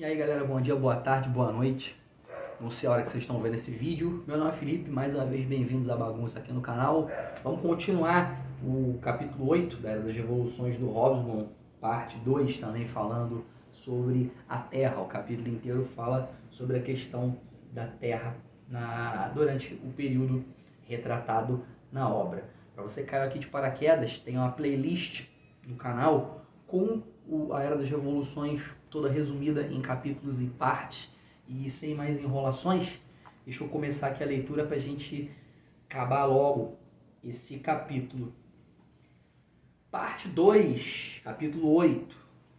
E aí galera, bom dia, boa tarde, boa noite. Não sei a hora que vocês estão vendo esse vídeo. Meu nome é Felipe, mais uma vez bem-vindos à bagunça aqui no canal. Vamos continuar o capítulo 8 da Era das Revoluções do Hobsbawm, parte 2, também falando sobre a Terra. O capítulo inteiro fala sobre a questão da Terra durante o período retratado na obra. Para você cair aqui de paraquedas, tem uma playlist no canal com a Era das Revoluções toda resumida em capítulos e partes. E sem mais enrolações, deixa eu começar aqui a leitura para a gente acabar logo esse capítulo. Parte 2, capítulo 8.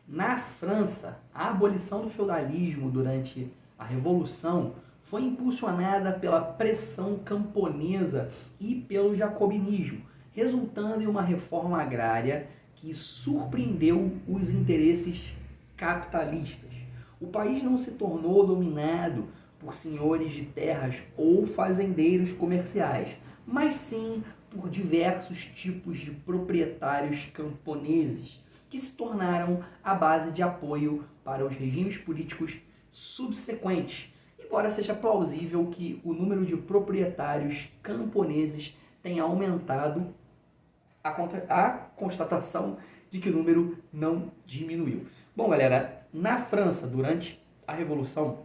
Na França, a abolição do feudalismo durante a Revolução foi impulsionada pela pressão camponesa e pelo jacobinismo, resultando em uma reforma agrária que surpreendeu os interesses capitalistas. O país não se tornou dominado por senhores de terras ou fazendeiros comerciais, mas sim por diversos tipos de proprietários camponeses, que se tornaram a base de apoio para os regimes políticos subsequentes, embora seja plausível que o número de proprietários camponeses tenha aumentado, a constatação de que o número não diminuiu. Bom, galera, na França, durante a Revolução,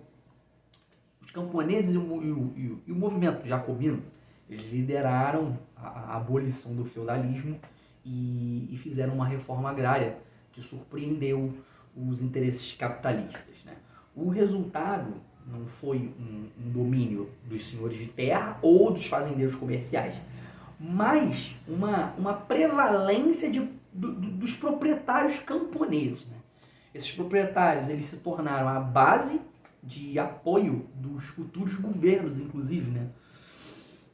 os camponeses e o movimento jacobino, eles lideraram a abolição do feudalismo e fizeram uma reforma agrária que surpreendeu os interesses capitalistas, né? O resultado não foi um domínio dos senhores de terra ou dos fazendeiros comerciais, mas uma prevalência dos proprietários camponeses, né? Esses proprietários, eles se tornaram a base de apoio dos futuros governos, inclusive, né?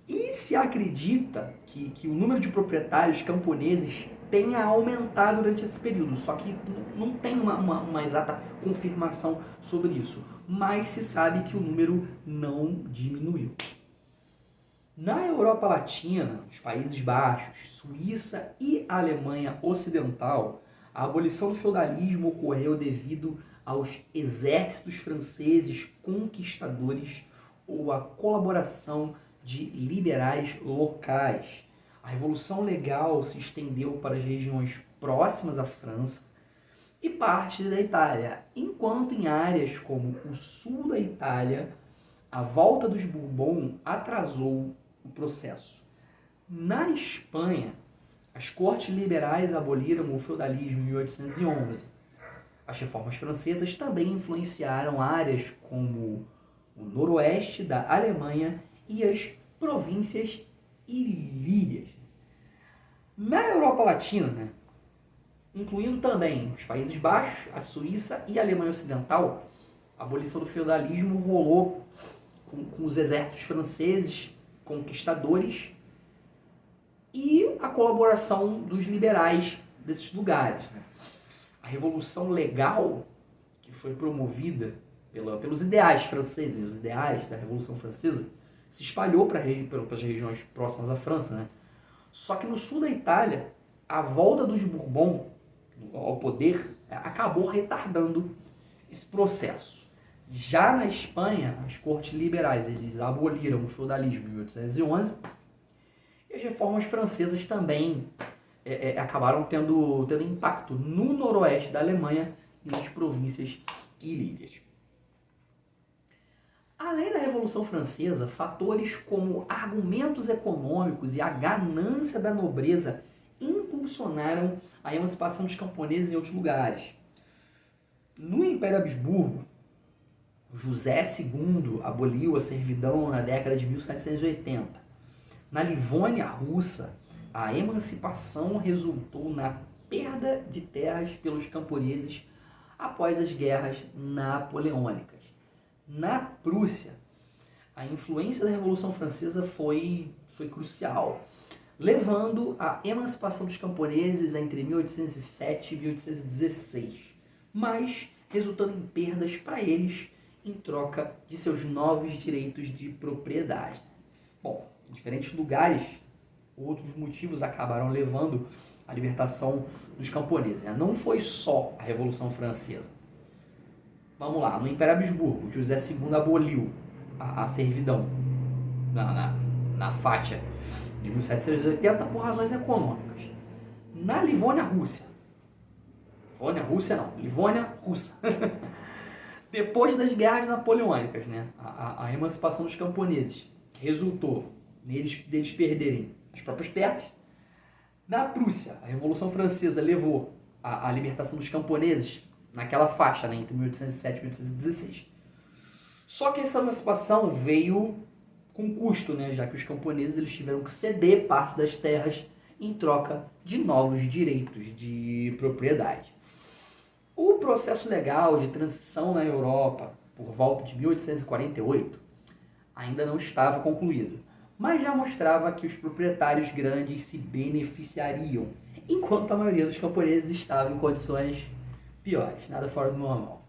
E se acredita que o número de proprietários camponeses tenha aumentado durante esse período, só que não tem uma exata confirmação sobre isso, mas se sabe que o número não diminuiu. Na Europa Latina, os Países Baixos, Suíça e Alemanha Ocidental, a abolição do feudalismo ocorreu devido aos exércitos franceses conquistadores ou à colaboração de liberais locais. A Revolução Legal se estendeu para as regiões próximas à França e partes da Itália, enquanto em áreas como o sul da Itália, a volta dos Bourbon atrasou o processo. Na Espanha, as cortes liberais aboliram o feudalismo em 1811. As reformas francesas também influenciaram áreas como o noroeste da Alemanha e as províncias ilírias. Na Europa Latina, né, incluindo também os Países Baixos, a Suíça e a Alemanha Ocidental, a abolição do feudalismo rolou com os exércitos franceses conquistadores e a colaboração dos liberais desses lugares, né? A Revolução Legal, que foi promovida pelos ideais franceses, os ideais da Revolução Francesa, se espalhou para as regiões próximas à França, né? Só que no sul da Itália, a volta dos Bourbon ao poder acabou retardando esse processo. Já na Espanha, as cortes liberais eles aboliram o feudalismo em 1811 e as reformas francesas também acabaram tendo impacto no noroeste da Alemanha e nas províncias ilírias. Além da Revolução Francesa, fatores como argumentos econômicos e a ganância da nobreza impulsionaram a emancipação dos camponeses em outros lugares. No Império Habsburgo, José II aboliu a servidão na década de 1780. Na Livônia russa, a emancipação resultou na perda de terras pelos camponeses após as guerras napoleônicas. Na Prússia, a influência da Revolução Francesa foi crucial, levando à emancipação dos camponeses entre 1807 e 1816, mas resultando em perdas para eles em troca de seus novos direitos de propriedade. Bom, em diferentes lugares, outros motivos acabaram levando à libertação dos camponeses. Não foi só a Revolução Francesa. Vamos lá, no Império Habsburgo, José II aboliu a servidão na faixa de 1780 por razões econômicas. Na Livônia Rússia, Livônia Russa, depois das guerras napoleônicas, né, a emancipação dos camponeses resultou deles perderem as próprias terras. Na Prússia, a Revolução Francesa levou a libertação dos camponeses naquela faixa, né, entre 1807 e 1816. Só que essa emancipação veio com custo, né, já que os camponeses eles tiveram que ceder parte das terras em troca de novos direitos de propriedade. O processo legal de transição na Europa, por volta de 1848, ainda não estava concluído, mas já mostrava que os proprietários grandes se beneficiariam, enquanto a maioria dos camponeses estava em condições piores, nada fora do normal.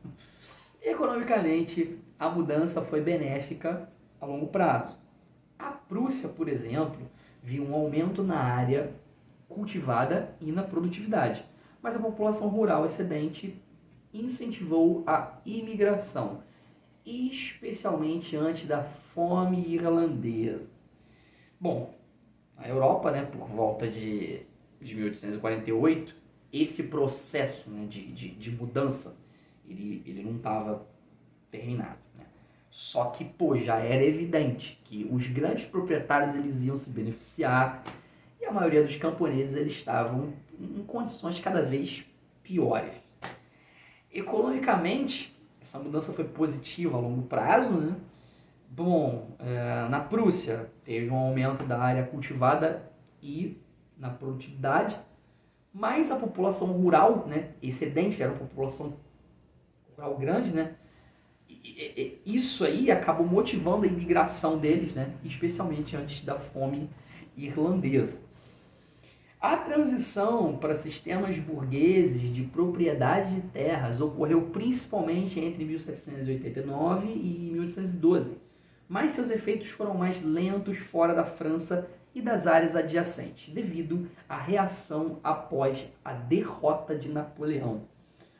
Economicamente, a mudança foi benéfica a longo prazo. A Prússia, por exemplo, viu um aumento na área cultivada e na produtividade, mas a população rural excedente incentivou a imigração, especialmente antes da fome irlandesa. Bom, na Europa, né, por volta de 1848, esse processo, né, de mudança, ele não estava terminado, né? Só que, já era evidente que os grandes proprietários eles iam se beneficiar e a maioria dos camponeses eles estavam em condições cada vez piores. Economicamente, essa mudança foi positiva a longo prazo, né? Bom, na Prússia teve um aumento da área cultivada e na produtividade, mas a população rural, né, excedente, era uma população rural grande, né? Isso aí acabou motivando a imigração deles, né, especialmente antes da fome irlandesa. A transição para sistemas burgueses de propriedade de terras ocorreu principalmente entre 1789 e 1812, mas seus efeitos foram mais lentos fora da França e das áreas adjacentes, devido à reação após a derrota de Napoleão.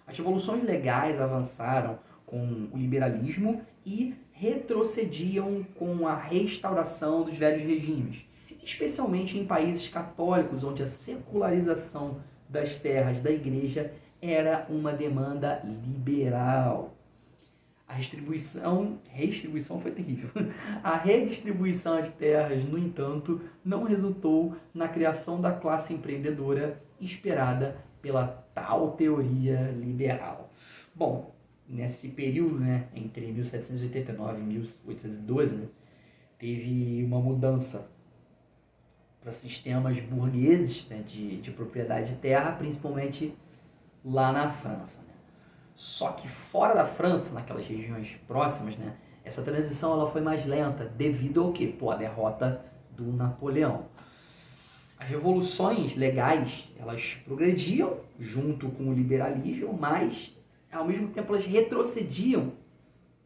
As revoluções legais avançaram com o liberalismo e retrocediam com a restauração dos velhos regimes, especialmente em países católicos, onde a secularização das terras da igreja era uma demanda liberal. A redistribuição foi terrível. A redistribuição de terras, no entanto, não resultou na criação da classe empreendedora esperada pela tal teoria liberal. Bom, nesse período, né, entre 1789 e 1812, né, teve uma mudança para sistemas burgueses, né, de propriedade de terra, principalmente lá na França, né? Só que fora da França, naquelas regiões próximas, né, essa transição ela foi mais lenta devido ao quê? A derrota do Napoleão. As revoluções legais, elas progrediam junto com o liberalismo, mas ao mesmo tempo elas retrocediam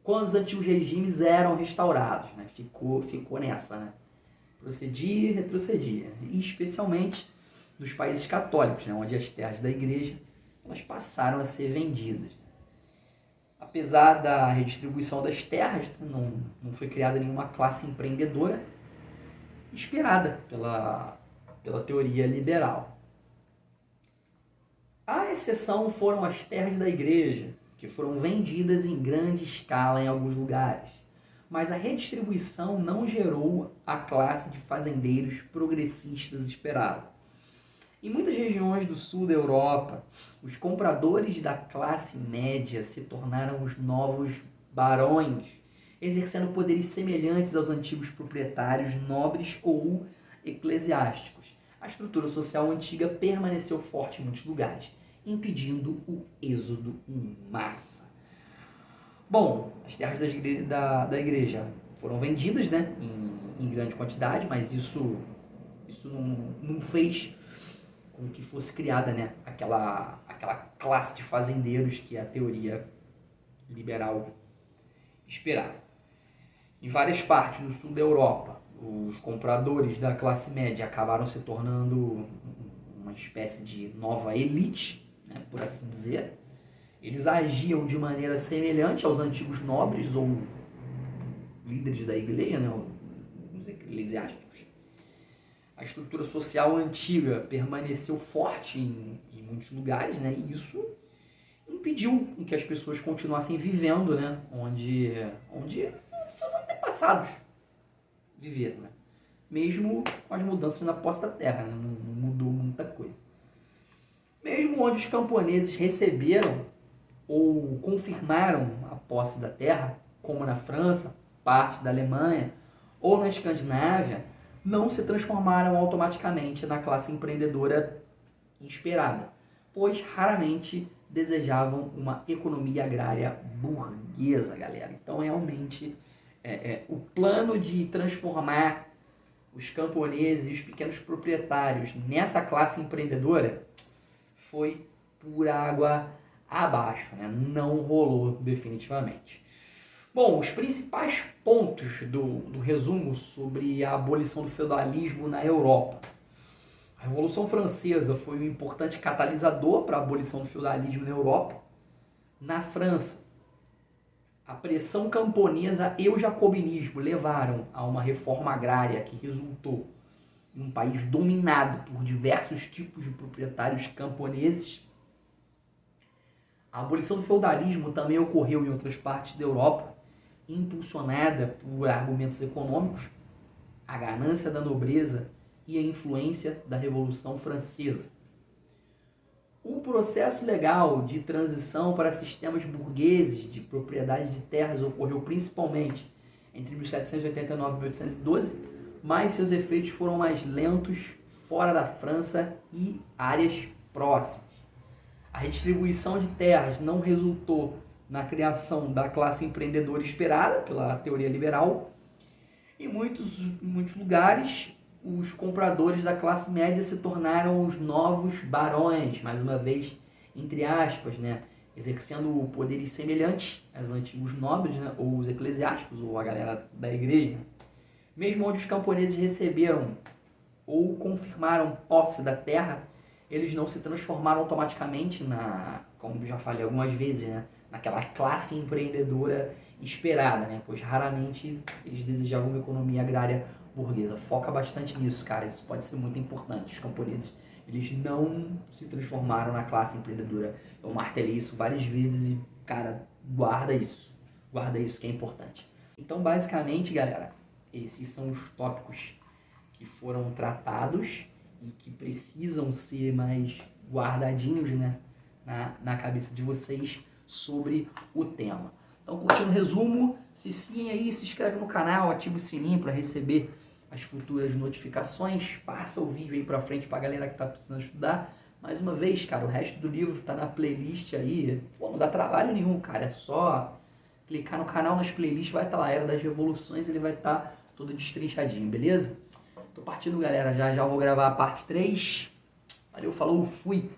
quando os antigos regimes eram restaurados, né? Ficou nessa, né? Procedia e retrocedia, e especialmente nos países católicos, né, onde as terras da igreja elas passaram a ser vendidas. Apesar da redistribuição das terras, não foi criada nenhuma classe empreendedora esperada pela teoria liberal. A exceção foram as terras da igreja, que foram vendidas em grande escala em alguns lugares. Mas a redistribuição não gerou a classe de fazendeiros progressistas esperada. Em muitas regiões do sul da Europa, os compradores da classe média se tornaram os novos barões, exercendo poderes semelhantes aos antigos proprietários nobres ou eclesiásticos. A estrutura social antiga permaneceu forte em muitos lugares, impedindo o êxodo em massa. Bom, as terras da igreja foram vendidas, né, em grande quantidade, mas isso não fez com que fosse criada, né, aquela classe de fazendeiros que a teoria liberal esperava. Em várias partes do sul da Europa, os compradores da classe média acabaram se tornando uma espécie de nova elite, né, por assim dizer. Eles agiam de maneira semelhante aos antigos nobres ou líderes da igreja, né, os eclesiásticos. A estrutura social antiga permaneceu forte em muitos lugares, né, e isso impediu que as pessoas continuassem vivendo, né, onde seus antepassados viveram, né, mesmo com as mudanças na posse da terra, né, não mudou muita coisa. Mesmo onde os camponeses receberam ou confirmaram a posse da terra, como na França, parte da Alemanha ou na Escandinávia, não se transformaram automaticamente na classe empreendedora esperada, pois raramente desejavam uma economia agrária burguesa, galera. Então, realmente, o plano de transformar os camponeses e os pequenos proprietários nessa classe empreendedora foi por água abaixo, né? Não rolou definitivamente. Bom, os principais pontos do resumo sobre a abolição do feudalismo na Europa. A Revolução Francesa foi um importante catalisador para a abolição do feudalismo na Europa. Na França, a pressão camponesa e o jacobinismo levaram a uma reforma agrária que resultou em um país dominado por diversos tipos de proprietários camponeses. A abolição do feudalismo também ocorreu em outras partes da Europa, impulsionada por argumentos econômicos, a ganância da nobreza e a influência da Revolução Francesa. O processo legal de transição para sistemas burgueses de propriedade de terras ocorreu principalmente entre 1789 e 1812, mas seus efeitos foram mais lentos fora da França e áreas próximas. A redistribuição de terras não resultou na criação da classe empreendedora esperada pela teoria liberal. Em muitos lugares, os compradores da classe média se tornaram os novos barões, mais uma vez, entre aspas, né, exercendo poderes semelhantes aos antigos nobres, né, ou os eclesiásticos, ou a galera da igreja. Mesmo onde os camponeses receberam ou confirmaram posse da terra, eles não se transformaram automaticamente como já falei algumas vezes, né, naquela classe empreendedora esperada, né, pois raramente eles desejavam uma economia agrária burguesa. Foca bastante nisso, cara, isso pode ser muito importante. Os camponeses, eles não se transformaram na classe empreendedora. Eu martelei isso várias vezes e, cara, guarda isso que é importante. Então, basicamente, galera, esses são os tópicos que foram tratados e que precisam ser mais guardadinhos, né, na cabeça de vocês sobre o tema. Então, curtindo o resumo, se sim aí, se inscreve no canal, ativa o sininho para receber as futuras notificações, passa o vídeo aí pra frente pra galera que tá precisando estudar. Mais uma vez, cara, o resto do livro tá na playlist aí. Pô, não dá trabalho nenhum, cara, é só clicar no canal, nas playlists, vai estar lá, Era das Revoluções, ele vai estar todo destrinchadinho, beleza? Tô partindo, galera, já vou gravar a parte 3. Valeu, falou, fui!